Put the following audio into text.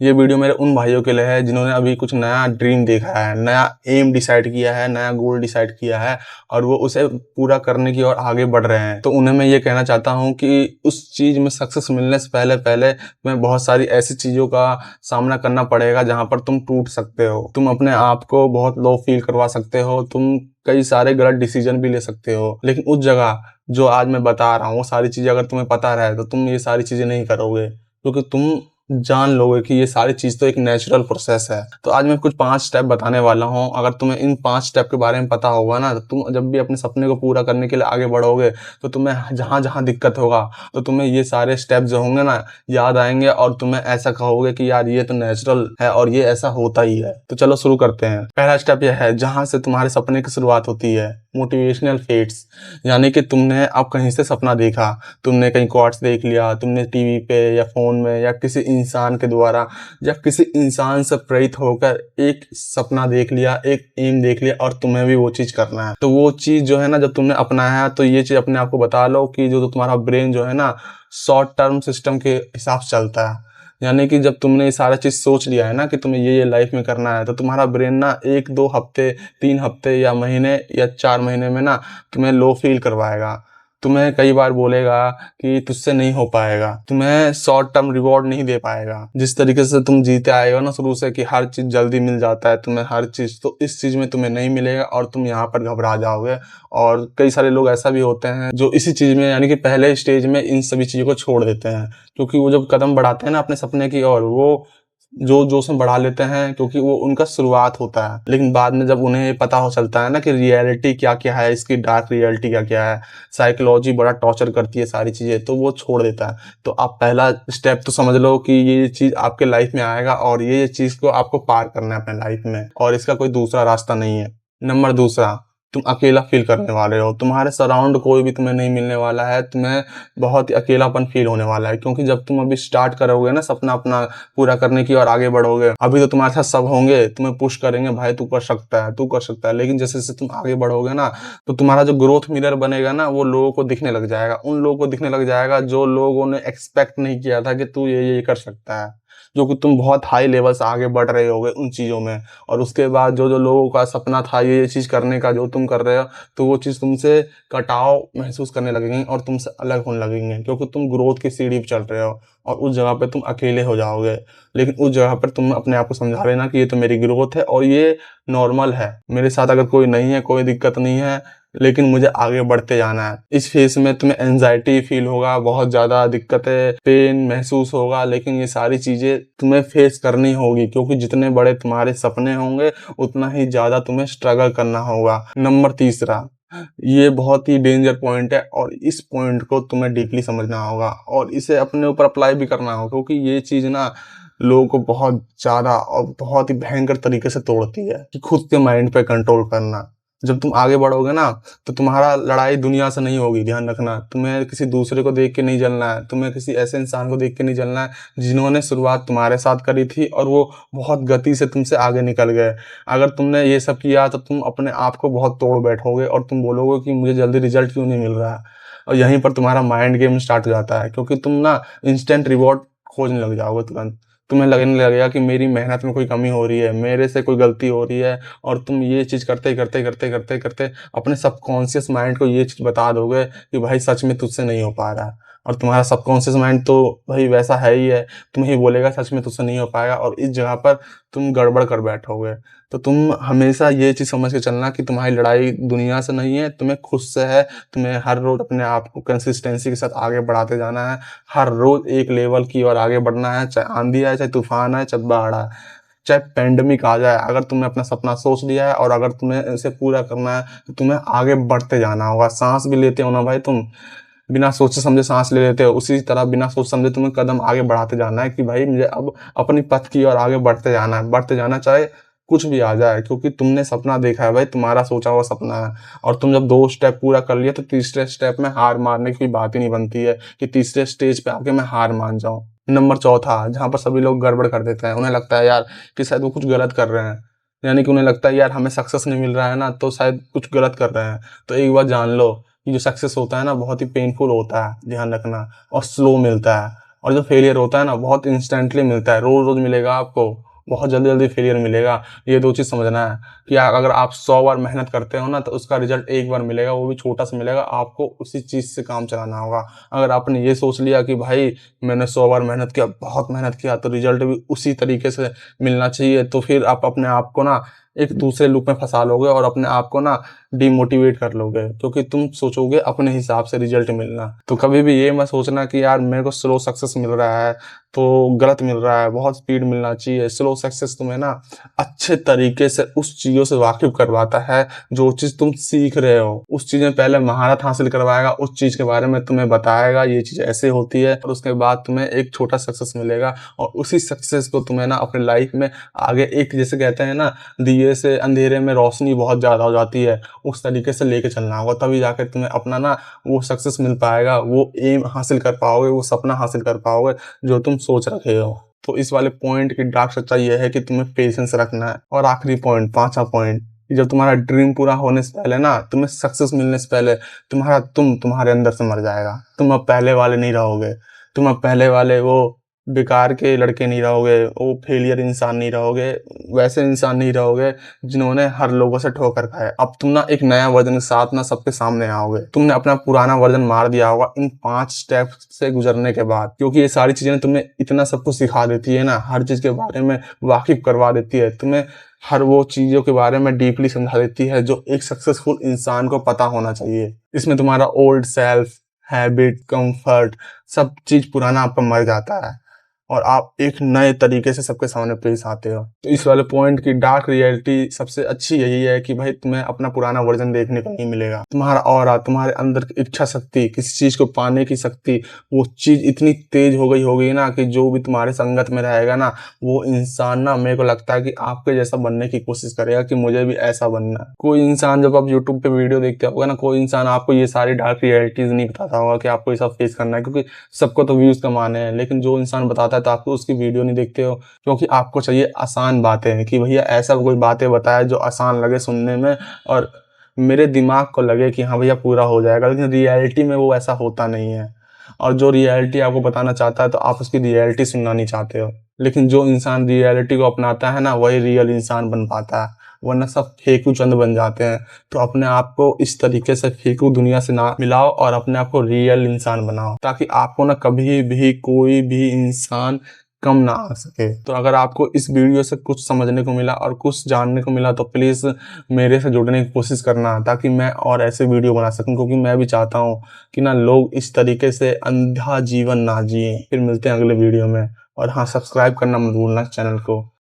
ये वीडियो मेरे उन भाइयों के लिए है जिन्होंने अभी कुछ नया ड्रीम देखा है, नया एम डिसाइड किया है, नया गोल डिसाइड किया है और वो उसे पूरा करने की ओर आगे बढ़ रहे हैं। तो उन्हें मैं ये कहना चाहता हूँ कि उस चीज़ में सक्सेस मिलने से पहले पहले तुम्हें बहुत सारी ऐसी चीज़ों का सामना करना पड़ेगा जहाँ पर तुम टूट सकते हो, तुम अपने आप को बहुत लो फील करवा सकते हो, तुम कई सारे गलत डिसीजन भी ले सकते हो। लेकिन उस जगह जो आज मैं बता रहा हूँ वो सारी चीज़ें अगर तुम्हें पता रहे तो तुम ये सारी चीज़ें नहीं करोगे, क्योंकि तुम जान लोगे कि ये सारी चीज़ तो एक नेचुरल प्रोसेस है। तो आज मैं कुछ 5 स्टेप बताने वाला हूँ। अगर तुम्हें इन 5 स्टेप के बारे में पता होगा ना, तो तुम जब भी अपने सपने को पूरा करने के लिए आगे बढ़ोगे तो तुम्हें जहाँ-जहाँ दिक्कत होगा तो तुम्हें ये सारे स्टेप जो होंगे ना याद आएँगे और तुम्हें ऐसा कहोगे कि यार ये तो नेचुरल है और ये ऐसा होता ही है। तो चलो शुरू करते हैं। पहला स्टेप यह है जहाँ से तुम्हारे सपने की शुरुआत होती है, मोटिवेशनल फेट्स। यानी कि तुमने अब कहीं से सपना देखा, तुमने कहीं क्वाट्स देख लिया, तुमने टीवी पे या फ़ोन में या किसी इंसान के द्वारा या किसी इंसान से प्रेरित होकर एक सपना देख लिया, एक एम देख लिया और तुम्हें भी वो चीज़ करना है। तो वो चीज़ जो है ना जब तुमने अपनाया तो ये चीज़ अपने आप को बता लो कि जो तुम्हारा ब्रेन जो है ना शॉर्ट टर्म सिस्टम के हिसाब से चलता है। यानी कि जब तुमने ये सारा चीज़ सोच लिया है ना कि तुम्हें ये लाइफ में करना है तो तुम्हारा ब्रेन ना 1-2 हफ्ते, 3 हफ्ते या महीने या 4 महीने में ना तुम्हें लो फील करवाएगा। तुम्हें कई बार बोलेगा कि तुझसे नहीं हो पाएगा, तुम्हें शॉर्ट टर्म रिवॉर्ड नहीं दे पाएगा। जिस तरीके से तुम जीते आए हो ना शुरू से कि हर चीज़ जल्दी मिल जाता है तुम्हें हर चीज़, तो इस चीज़ में तुम्हें नहीं मिलेगा और तुम यहाँ पर घबरा जाओगे। और कई सारे लोग ऐसा भी होते हैं जो इसी चीज़ में यानी कि पहले स्टेज में इन सभी चीज़ों को छोड़ देते हैं, क्योंकि वो जब कदम बढ़ाते हैं ना अपने सपने की ओर वो जोश में बढ़ा लेते हैं क्योंकि वो उनका शुरुआत होता है। लेकिन बाद में जब उन्हें पता हो चलता है ना कि रियलिटी क्या-क्या है, इसकी डार्क रियलिटी क्या-क्या है, साइकोलॉजी बड़ा टॉर्चर करती है सारी चीज़ें, तो वो छोड़ देता है। तो आप पहला स्टेप तो समझ लो कि ये चीज़ आपके लाइफ में आएगा और ये चीज़ को आपको पार करना है अपने लाइफ में और इसका कोई दूसरा रास्ता नहीं है। नंबर दूसरा, तुम अकेला फील करने वाले हो, तुम्हारे सराउंड कोई भी तुम्हें नहीं मिलने वाला है, तुम्हें बहुत ही अकेलापन फील होने वाला है, क्योंकि जब तुम अभी स्टार्ट करोगे ना सपना अपना पूरा करने की और आगे बढ़ोगे, अभी तो तुम्हारे साथ सब होंगे, तुम्हें पुश करेंगे भाई तू कर सकता है, तू कर सकता है। लेकिन जैसे जैसे तुम आगे बढ़ोगे ना तो तुम्हारा जो ग्रोथ मिरर बनेगा ना वो लोगों को दिखने लग जाएगा, उन लोगों को दिखने लग जाएगा जो लोगों ने एक्सपेक्ट नहीं किया था कि तू ये कर सकता है, जो कि तुम बहुत हाई लेवल से आगे बढ़ रहे होगे उन चीज़ों में। और उसके बाद जो जो लोगों का सपना था ये चीज़ करने का जो तुम कर रहे हो, तो वो चीज़ तुमसे कटाव महसूस करने लगेंगे और तुमसे अलग होने लगेंगे, क्योंकि तुम ग्रोथ की सीढ़ी पे चल रहे हो और उस जगह पे तुम अकेले हो जाओगे। लेकिन उस जगह पर तुम अपने आप को समझा लेना कि ये तो मेरी ग्रोथ है और ये नॉर्मल है, मेरे साथ अगर कोई नहीं है कोई दिक्कत नहीं है, लेकिन मुझे आगे बढ़ते जाना है। इस फेज़ में तुम्हें एंग्ज़ायटी फ़ील होगा, बहुत ज़्यादा दिक्कतें, पेन महसूस होगा, लेकिन ये सारी चीज़ें तुम्हें फेस करनी होगी, क्योंकि जितने बड़े तुम्हारे सपने होंगे उतना ही ज़्यादा तुम्हें स्ट्रगल करना होगा। नंबर तीसरा, ये बहुत ही डेंजर पॉइंट है और इस पॉइंट को तुम्हें डीपली समझना होगा और इसे अपने ऊपर अप्लाई भी करना होगा, क्योंकि ये चीज़ ना लोगों को बहुत ज़्यादा और बहुत ही भयंकर तरीके से तोड़ती है कि खुद के माइंड पे कंट्रोल करना। जब तुम आगे बढ़ोगे ना तो तुम्हारा लड़ाई दुनिया से नहीं होगी, ध्यान रखना। तुम्हें किसी दूसरे को देख के नहीं जलना है, तुम्हें किसी ऐसे इंसान को देख के नहीं जलना है जिन्होंने शुरुआत तुम्हारे साथ करी थी और वो बहुत गति से तुमसे आगे निकल गए। अगर तुमने ये सब किया तो तुम अपने आप को बहुत तोड़ बैठोगे और तुम बोलोगे कि मुझे जल्दी रिजल्ट क्यों नहीं मिल रहा है, और यहीं पर तुम्हारा माइंड गेम स्टार्ट हो जाता है, क्योंकि तुम ना इंस्टेंट रिवॉर्ड खोजने लग जाओगे तुरंत। तुम्हें लगने लगेगा कि मेरी मेहनत में कोई कमी हो रही है, मेरे से कोई गलती हो रही है, और तुम ये चीज़ करते अपने सबकॉन्शियस माइंड को ये चीज़ बता दोगे कि भाई सच में तुझसे नहीं हो पा रहा है। और तुम्हारा सबकॉन्शियस माइंड तो भाई वैसा है ही है, तुम्हें ही बोलेगा सच में तुझसे नहीं हो पाएगा, और इस जगह पर तुम गड़बड़ कर बैठोगे। तो तुम हमेशा ये चीज़ समझ के चलना कि तुम्हारी लड़ाई दुनिया से नहीं है, तुम्हें खुद से है। तुम्हें हर रोज़ अपने आप को कंसिस्टेंसी के साथ आगे बढ़ाते जाना है, हर रोज़ एक लेवल की ओर आगे बढ़ना है, चाहे आंधी आए, चाहे तूफान आए, चाहे बाढ़ आए, चाहे पैंडेमिक आ जाए। अगर तुमने अपना सपना सोच लिया है और अगर तुम्हें इसे पूरा करना है तो तुम्हें आगे बढ़ते जाना होगा। सांस भी लेते हो ना भाई तुम, बिना सोचे समझे सांस ले लेते हो, उसी तरह बिना सोच समझे तुम्हें कदम आगे बढ़ाते जाना है कि भाई मुझे अब अपनी पथ की ओर आगे बढ़ते जाना, चाहे कुछ भी आ जाए, क्योंकि तुमने सपना देखा है भाई, तुम्हारा सोचा हुआ सपना है। और तुम जब 2 स्टेप पूरा कर लिया तो तीसरे स्टेप में हार मारने की कोई बात ही नहीं बनती है कि तीसरे स्टेज पे आके मैं हार मान जाऊं। नंबर चौथा, जहां पर सभी लोग गड़बड़ कर देते हैं, उन्हें लगता है यार कि शायद वो कुछ गलत कर रहे हैं, यानी कि उन्हें लगता है यार हमें सक्सेस नहीं मिल रहा है ना तो शायद कुछ गलत कर रहे हैं। तो एक बात जान लो कि जो सक्सेस होता है ना बहुत ही पेनफुल होता है, ध्यान रखना, और स्लो मिलता है। और जो फेलियर होता है ना बहुत इंस्टेंटली मिलता है, रोज रोज मिलेगा आपको, बहुत जल्दी जल्दी फेलियर मिलेगा। ये दो चीज समझना है कि अगर आप 100 बार मेहनत करते हो ना तो उसका रिजल्ट एक बार मिलेगा, वो भी छोटा सा मिलेगा। आपको उसी चीज से काम चलाना होगा। अगर आपने ये सोच लिया कि भाई मैंने 100 बार मेहनत किया, बहुत मेहनत किया, तो रिजल्ट भी उसी तरीके से मिलना चाहिए, तो फिर आप अपने आप को ना एक दूसरे लूप में फंसा लोगे और अपने आप को ना डिमोटिवेट कर लोगे, क्योंकि तुम सोचोगे अपने हिसाब से रिजल्ट मिलना। तो कभी भी ये मत सोचना कि यार मेरे को स्लो सक्सेस मिल रहा है तो गलत मिल रहा है, बहुत स्पीड मिलना चाहिए। स्लो सक्सेस तुम्हें ना अच्छे तरीके से उस चीजों से वाकिफ करवाता है जो चीज तुम सीख रहे हो। उस चीज में पहले महारत हासिल करवाएगा, उस चीज के बारे में तुम्हें बताएगा ये चीज ऐसे होती है, और उसके बाद तुम्हें एक छोटा सक्सेस मिलेगा, और उसी सक्सेस को तुम्हें ना अपनी लाइफ में आगे एक, जैसे कहते हैं ना, दिए से अंधेरे में रोशनी बहुत ज्यादा हो जाती है, उस तरीके से लेके चलना होगा, तभी जाकर तुम्हें अपना ना वो सक्सेस मिल पाएगा, वो एम हासिल कर पाओगे, वो सपना हासिल कर पाओगे जो तुम सोच रखे हो। तो इस वाले पॉइंट की डार्क सच्चाई यह है कि तुम्हें पेशेंस रखना है। और आखिरी पॉइंट, पांचवा पॉइंट, कि जब तुम्हारा ड्रीम पूरा होने से पहले ना, तुम्हें सक्सेस मिलने से पहले तुम्हारे अंदर से मर जाएगा। तुम अब पहले वाले नहीं रहोगे। तुम अब पहले वाले वो बेकार के लड़के नहीं रहोगे, वो फेलियर इंसान नहीं रहोगे, वैसे इंसान नहीं रहोगे जिन्होंने हर लोगों से ठोकर खाए। अब तुम ना एक नया वर्जन के साथ ना सबके सामने आओगे। तुमने अपना पुराना वर्जन मार दिया होगा इन 5 स्टेप से गुजरने के बाद, क्योंकि ये सारी चीजें तुम्हें इतना सब कुछ सिखा देती है ना, हर चीज के बारे में वाकिफ करवा देती है, तुम्हें हर वो चीजों के बारे में डीपली समझा देती है जो एक सक्सेसफुल इंसान को पता होना चाहिए। इसमें तुम्हारा ओल्ड सेल्फ, हैबिट, कंफर्ट, सब चीज पुराना आपका मर जाता है और आप एक नए तरीके से सबके सामने पेश आते हो। तो इस वाले पॉइंट की डार्क रियलिटी सबसे अच्छी यही है कि भाई तुम्हें अपना पुराना वर्जन देखने को नहीं मिलेगा। तुम्हारा ऑरा, तुम्हारे अंदर की इच्छा शक्ति, किसी चीज को पाने की शक्ति, वो चीज इतनी तेज हो गई होगी ना कि जो भी तुम्हारे संगत में रहेगा ना, वो इंसान ना, मेरे को लगता है कि आपके जैसा बनने की कोशिश करेगा कि मुझे भी ऐसा बनना है। कोई इंसान, जब आप यूट्यूब पे वीडियो देखते होगा ना, कोई इंसान आपको ये सारी डार्क रियलिटीज नहीं बताता होगा कि आपको ये सब फेस करना है, क्योंकि सबको तो व्यूज कमाने हैं। लेकिन जो इंसान बताता है तो आपको उसकी वीडियो नहीं देखते हो, क्योंकि आपको चाहिए आसान बातें, कि भैया ऐसा कोई बातें बताए जो आसान लगे सुनने में और मेरे दिमाग को लगे कि हाँ भैया पूरा हो जाएगा। लेकिन रियलिटी में वो ऐसा होता नहीं है, और जो रियलिटी आपको बताना चाहता है तो आप उसकी रियलिटी सुनना नहीं चाहते हो। लेकिन जो इंसान रियलिटी को अपनाता है ना, वही रियल इंसान बन पाता है, वरना सब फेकू चंद बन जाते हैं। तो अपने आप को इस तरीके से फेकू दुनिया से ना मिलाओ और अपने आप को रियल इंसान बनाओ, ताकि आपको ना कभी भी कोई भी इंसान कम ना आ सके। तो अगर आपको इस वीडियो से कुछ समझने को मिला और कुछ जानने को मिला तो प्लीज़ मेरे से जुड़ने की कोशिश करना, ताकि मैं और ऐसे वीडियो बना सकूं, क्योंकि मैं भी चाहता हूं कि ना लोग इस तरीके से अंधा जीवन ना जिए। फिर मिलते हैं अगले वीडियो में, और हाँ, सब्सक्राइब करना मत भूलना चैनल को।